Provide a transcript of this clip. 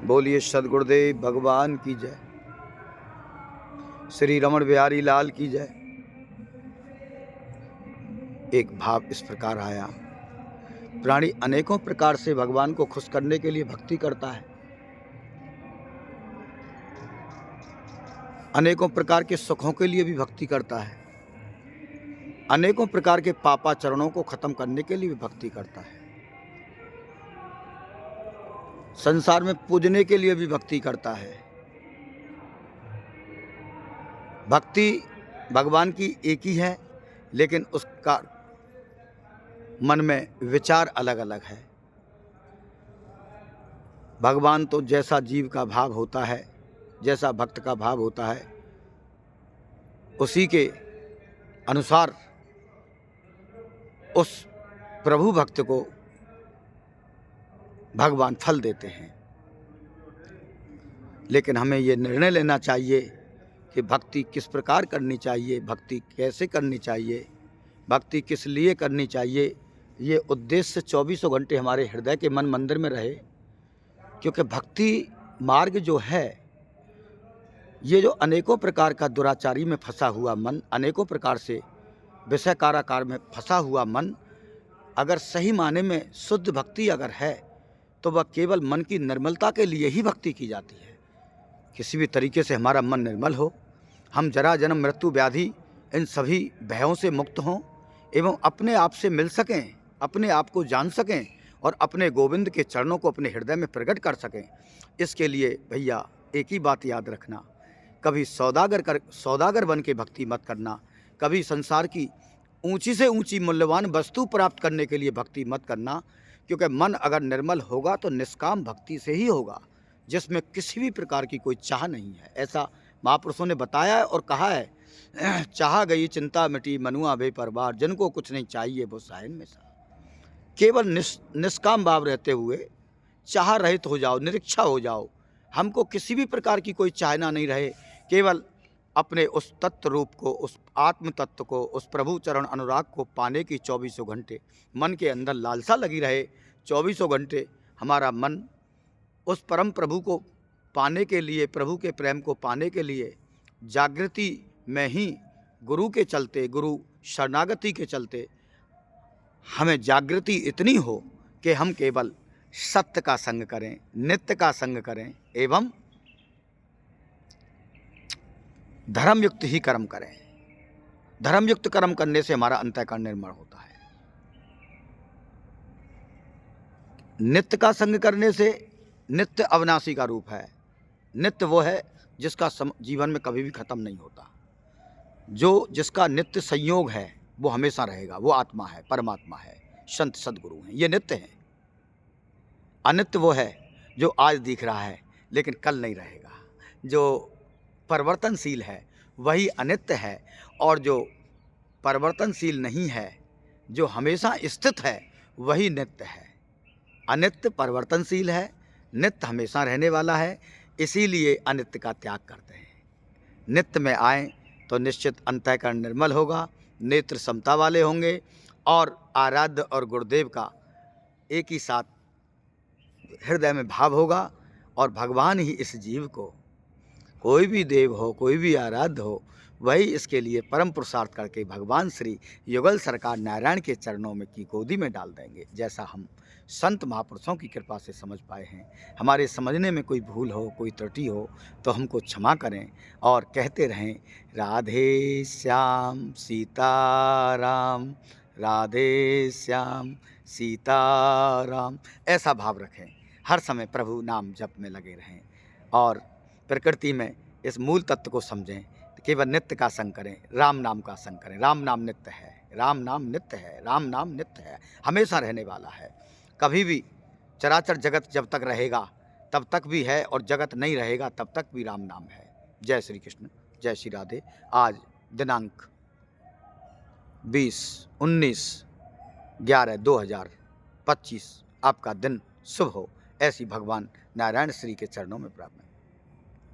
बोलिए सदगुरुदेव भगवान की जय। श्री रमण बिहारी लाल की जय। एक भाव इस प्रकार आया, प्राणी अनेकों प्रकार से भगवान को खुश करने के लिए भक्ति करता है, अनेकों प्रकार के सुखों के लिए भी भक्ति करता है, अनेकों प्रकार के पापाचरणों को खत्म करने के लिए भी भक्ति करता है, संसार में पूजने के लिए भी भक्ति करता है। भक्ति भगवान की एक ही है, लेकिन उसका मन में विचार अलग अलग है। भगवान तो जैसा जीव का भाव होता है, जैसा भक्त का भाव होता है, उसी के अनुसार उस प्रभु भक्त को भगवान फल देते हैं। लेकिन हमें ये निर्णय लेना चाहिए कि भक्ति किस प्रकार करनी चाहिए, भक्ति कैसे करनी चाहिए, भक्ति किस लिए करनी चाहिए। ये उद्देश्य 24 घंटे हमारे हृदय के मन मंदिर में रहे, क्योंकि भक्ति मार्ग जो है, ये जो अनेकों प्रकार का दुराचारी में फंसा हुआ मन, अनेकों प्रकार से विषय कारागार में फंसा हुआ मन, अगर सही माने में शुद्ध भक्ति अगर है तो वह केवल मन की निर्मलता के लिए ही भक्ति की जाती है। किसी भी तरीके से हमारा मन निर्मल हो, हम जरा जन्म मृत्यु व्याधि इन सभी भयों से मुक्त हों एवं अपने आप से मिल सकें, अपने आप को जान सकें और अपने गोविंद के चरणों को अपने हृदय में प्रकट कर सकें। इसके लिए भैया एक ही बात याद रखना, कभी सौदागर बन के भक्ति मत करना, कभी संसार की ऊंची से ऊंची मूल्यवान वस्तु प्राप्त करने के लिए भक्ति मत करना, क्योंकि मन अगर निर्मल होगा तो निष्काम भक्ति से ही होगा, जिसमें किसी भी प्रकार की कोई चाह नहीं है। ऐसा महापुरुषों ने बताया है और कहा है, चाह गई चिंता मिटी मनुआ बेपरवार, जिनको कुछ नहीं चाहिए वो सायन में सा। केवल निष्काम भाव रहते हुए चाह रहित हो जाओ, निरीक्षा हो जाओ। हमको किसी भी प्रकार की कोई चाहना नहीं रहे, केवल अपने उस तत्व रूप को, उस आत्म तत्व को, उस प्रभु चरण अनुराग को पाने की 24 घंटे मन के अंदर लालसा लगी रहे। 24 घंटे हमारा मन उस परम प्रभु को पाने के लिए, प्रभु के प्रेम को पाने के लिए जागृति में ही, गुरु के चलते, गुरु शरणागति के चलते हमें जागृति इतनी हो कि हम केवल सत्य का संग करें, नित्य का संग करें एवं धर्मयुक्त ही कर्म करें। धर्मयुक्त कर्म करने से हमारा अंतःकरण निर्मल होता है। नित्य का संग करने से नित्य अविनाशी का रूप है। नित्य वो है जिसका जीवन में कभी भी खत्म नहीं होता, जो जिसका नित्य संयोग है वो हमेशा रहेगा। वो आत्मा है, परमात्मा है, संत सदगुरु हैं, ये नित्य हैं। अनित्य वो है जो आज दिख रहा है लेकिन कल नहीं रहेगा। जो परिवर्तनशील है वही अनित्य है, और जो परिवर्तनशील नहीं है, जो हमेशा स्थित है, वही नित्य है। अनित्य परिवर्तनशील है, नित्य हमेशा रहने वाला है। इसीलिए अनित्य का त्याग करते हैं। नित्य में आएँ तो निश्चित अंतःकरण निर्मल होगा, नेत्र समता वाले होंगे और आराध्य और गुरुदेव का एक ही साथ हृदय में भाव होगा। और भगवान ही इस जीव को, कोई भी देव हो, कोई भी आराध्य हो, वही इसके लिए परम पुरुषार्थ करके भगवान श्री युगल सरकार नारायण के चरणों में की गोदी में डाल देंगे। जैसा हम संत महापुरुषों की कृपा से समझ पाए हैं। हमारे समझने में कोई भूल हो, कोई त्रुटि हो तो हमको क्षमा करें और कहते रहें राधे श्याम सीताराम, राधे श्याम सीताराम। ऐसा भाव रखें, हर समय प्रभु नाम जप में लगे रहें और प्रकृति में इस मूल तत्व को समझें। केवल नित्य का संग करें, राम नाम का संग करें। राम नाम नित्य है, राम नाम नित्य है, राम नाम नित्य है, हमेशा रहने वाला है। कभी भी चराचर जगत जब तक रहेगा तब तक भी है, और जगत नहीं रहेगा तब तक भी राम नाम है। जय श्री कृष्ण, जय श्री राधे। आज दिनांक 19/11/2025 आपका दिन शुभ हो, ऐसी भगवान नारायण श्री के चरणों में प्रार्थना।